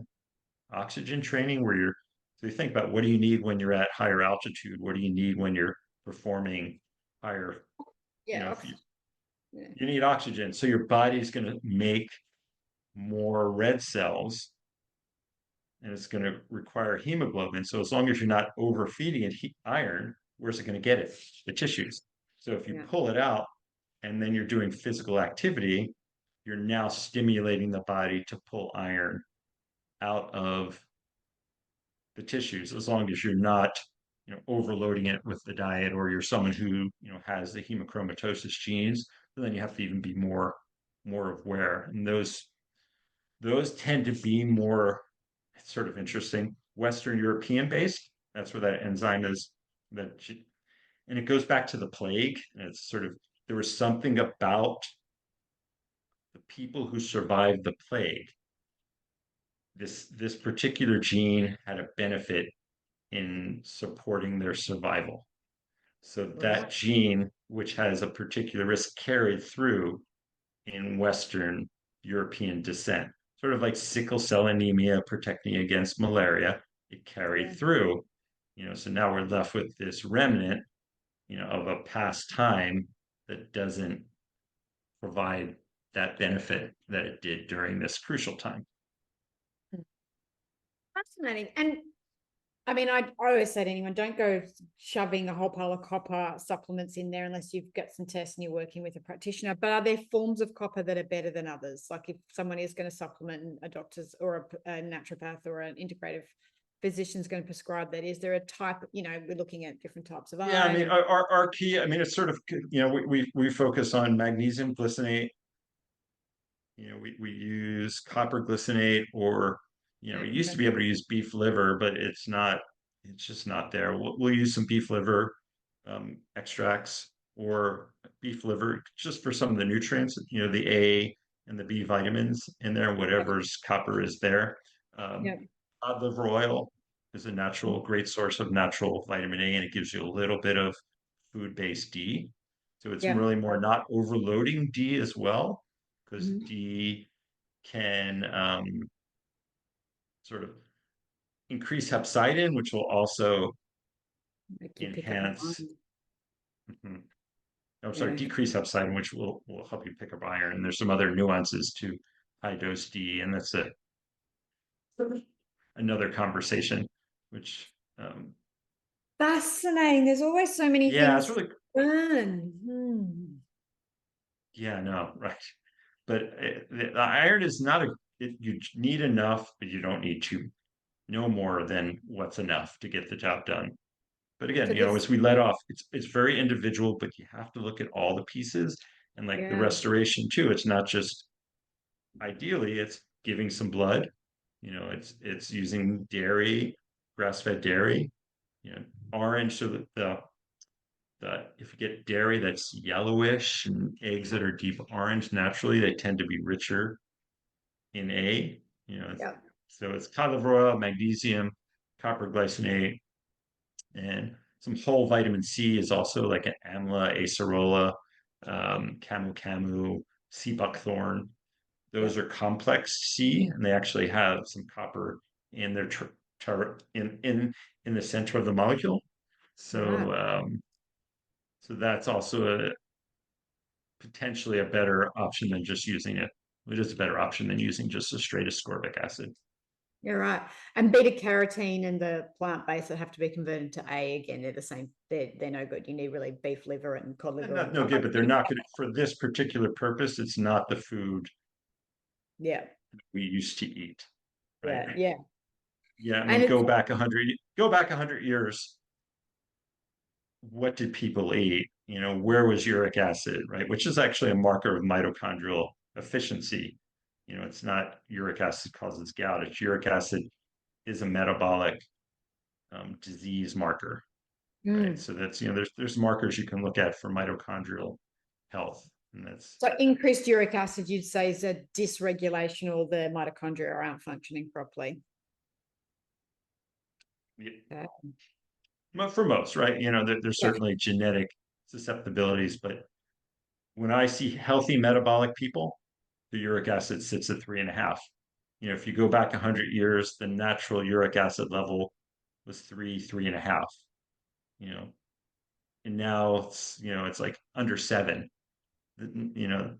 oxygen training, where so you think about, what do you need when you're at higher altitude? What do you need when you're performing higher? You need oxygen. So your body's going to make more red cells, and it's going to require hemoglobin. So as long as you're not overfeeding it iron, where's it going to get it? The tissues. So if you pull it out and then you're doing physical activity, you're now stimulating the body to pull iron out of the tissues, as long as you're not overloading it with the diet, or you're someone who has the hemochromatosis genes. Then you have to even be more aware. And those tend to be more, it's sort of interesting, Western European based. That's where that enzyme is. And it goes back to the plague. And it's sort of, there was something about the people who survived the plague. This particular gene had a benefit in supporting their survival. So that gene which has a particular risk carried through in Western European descent. Sort of like sickle cell anemia protecting against malaria, it carried through. So now we're left with this remnant, of a past time that doesn't provide that benefit that it did during this crucial time. Fascinating. And I mean, I always say to anyone, don't go shoving a whole pile of copper supplements in there unless you've got some tests and you're working with a practitioner. But are there forms of copper that are better than others? Like if someone is going to supplement, a doctor's or a naturopath or an integrative physician is going to prescribe that, is there a type, we're looking at different types of Yeah, I iron mean, and our key, I mean, it's sort of, we focus on magnesium glycinate. We use copper glycinate, or we used to be able to use beef liver, but it's just not there. We'll use some beef liver extracts, or beef liver just for some of the nutrients, the A and the B vitamins in there, whatever's copper is there. yeah. Cod liver oil is a great source of natural vitamin A, and it gives you a little bit of food-based D. So it's Yeah. really more not overloading D as well, because Mhm. D can sort of increase hepcidin, which will also Make you pick up enhance. iron. Mhm. I'm sorry, Yeah. decrease hepcidin, which will help you pick up iron. And there's some other nuances to high dose D, and that's another conversation, which Fascinating. There's always so many yeah, it's things really, to learn. Hmm. yeah, no, right. But the iron is not you need enough, but you don't need to no more than what's enough to get the job done. But again, So this, as we let off, it's very individual, but you have to look at all the pieces, and like the yeah, restoration too. It's not just, ideally it's giving some blood. It's using dairy, grass-fed dairy, orange. So that the if you get dairy that's yellowish and eggs that are deep orange, naturally they tend to be richer in A. yeah, So it's cod liver oil, magnesium, copper glycinate, and some whole vitamin C is also like an amla, acerola, camu camu, sea buckthorn. yeah. Those are complex C, and they actually have some copper in their in the center of the molecule. Right. So that's also potentially a better option than just using it. It is a better option than using just a straight ascorbic acid. You're right. And beta carotene and the plant based that have to be converted to A again, they're the same. They're no good. You need really beef liver and cod liver. Not no good, but they're not good for this particular purpose. It's not the food Yeah, we used to eat, right? yeah, yeah. Yeah, I And mean, it's go back 100 years. What did people eat? Where was uric acid, right? Which is actually a marker of mitochondrial efficiency. It's not uric acid causes gout. It's uric acid is a metabolic disease marker, right? mm. So that's there's markers you can look at for mitochondrial health, and that's So increased uric acid, you'd say, is a dysregulation, or the mitochondria aren't functioning properly. yeah. Well, for most, right? There's Yeah. certainly genetic susceptibilities, but when I see healthy metabolic people, the uric acid sits at 3.5. If you go back 100 years, the natural uric acid level was 3.5. You know, and now it's like under 7. You know,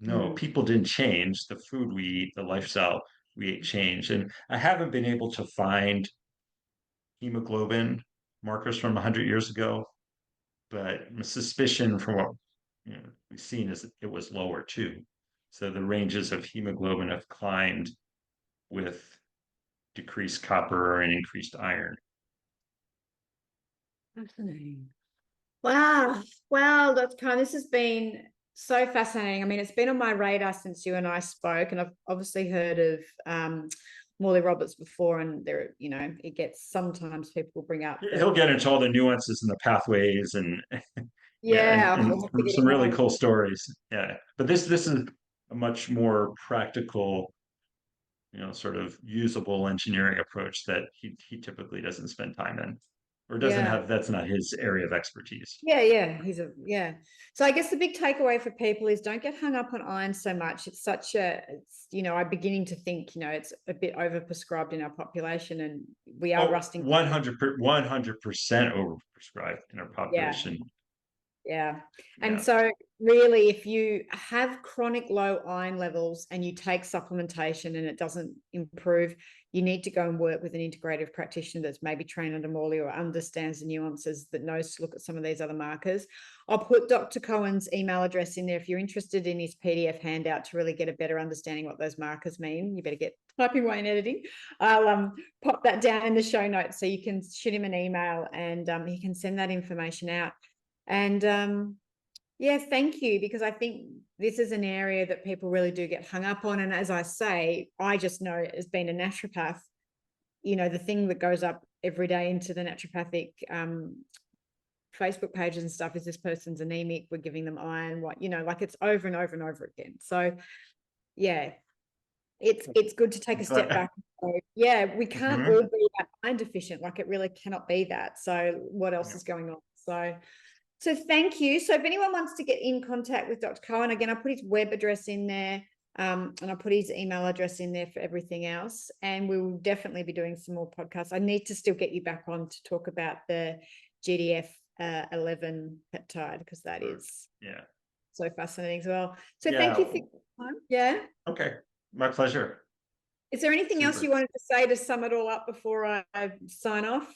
no, Mm. people didn't change. The food we eat, the lifestyle we ate changed, and I haven't been able to find hemoglobin markers from 100 years ago, but my suspicion from what we've seen is that it was lower too. So the ranges of hemoglobin have climbed with decreased copper and increased iron. Fascinating. Wow. Well, this has been so fascinating. I mean, it's been on my radar since you and I spoke, and I've obviously heard of Morley Roberts before, and it gets, sometimes people bring up He'll the, get into all the nuances and the pathways, and yeah, yeah, and I'll have to get some him really on. cool stories. Yeah, but this is a much more practical, sort of usable engineering approach that he typically doesn't spend time in. or doesn't Yeah. have, that's not his area of expertise. Yeah. So I guess the big takeaway for people is don't get hung up on iron so much. It's such a, I'm beginning to think, it's a bit overprescribed in our population, and we are Oh, rusting. 100% overprescribed in our Yeah. population. Yeah. And Yeah. so really, if you have chronic low iron levels and you take supplementation and it doesn't improve, you need to go and work with an integrative practitioner that's maybe trained under Morley or understands the nuances, that knows to look at some of these other markers. I'll put Dr. Cohen's email address in there if you're interested in his PDF handout to really get a better understanding what those markers mean. You better get typing away and editing. I'll pop that down in the show notes so you can shoot him an email and he can send that information out. And yeah, thank you, because I think this is an area that people really do get hung up on. And as I say, I just know, as being a naturopath, the thing that goes up every day into the naturopathic Facebook pages and stuff is, this person's anemic, we're giving them iron, like it's over and over and over again. So yeah, it's good to take a step back. So, yeah, we can't all be iron deficient. Like, it really cannot be that. So what else is going on? So thank you. So if anyone wants to get in contact with Dr. Cohen, again, I'll put his web address in there, and I'll put his email address in there for everything else. And we will definitely be doing some more podcasts. I need to still get you back on to talk about the GDF 11 peptide, because that is so fascinating as well. So thank you for your time. Yeah. Okay. My pleasure. Is there anything else you wanted to say to sum it all up before I sign off?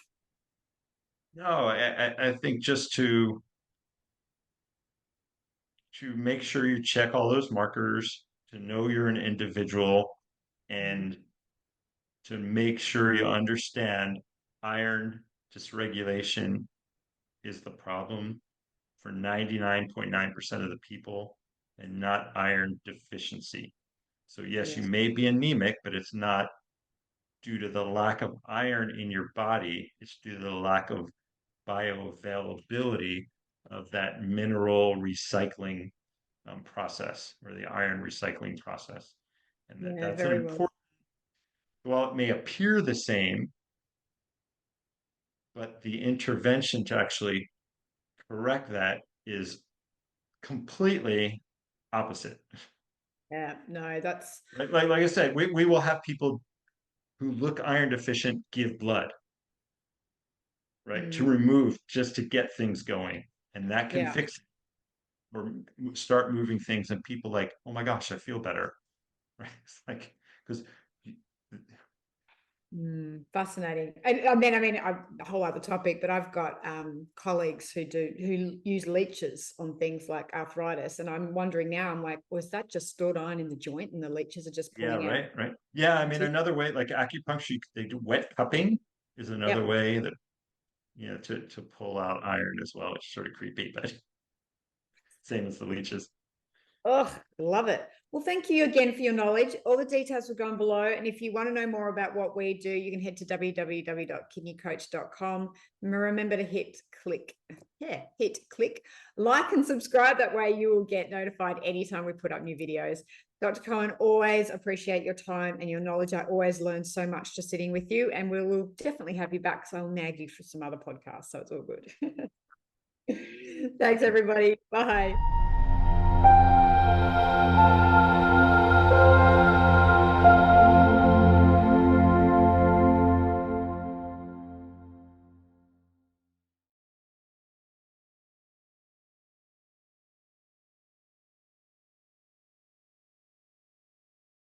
No, I think just to make sure you check all those markers, to know you're an individual, and to make sure you understand iron dysregulation is the problem for 99.9% of the people, and not iron deficiency. So yes, you may be anemic, but it's not due to the lack of iron in your body. It's due to the lack of bioavailability of that mineral recycling process, or the iron recycling process. And that's an important, well, it may appear the same, but the intervention to actually correct that is completely opposite. Yeah, no, that's like I said, we will have people who look iron deficient give blood, right, to remove, just to get things going, and that can fix it, or start moving things, and people like, oh my gosh, I feel better, right? It's like, because fascinating. And then, I mean, a whole other topic, but I've got colleagues who use leeches on things like arthritis, and I'm wondering now, I'm like, was that just stored iron in the joint and the leeches are just pulling out? Right. Yeah, I mean, another way, like acupuncture, they do wet cupping is another way that, to pull out iron as well, which is sort of creepy, but same as the leeches. Oh, love it. Well, thank you again for your knowledge. All the details will go on below. And if you want to know more about what we do, you can head to www.kidneycoach.com. Remember to hit click, like and subscribe. That way you will get notified anytime we put up new videos. Dr. Cohen, always appreciate your time and your knowledge. I always learn so much just sitting with you, and we will definitely have you back. So I'll nag you for some other podcasts. So it's all good. Thanks, everybody. Bye.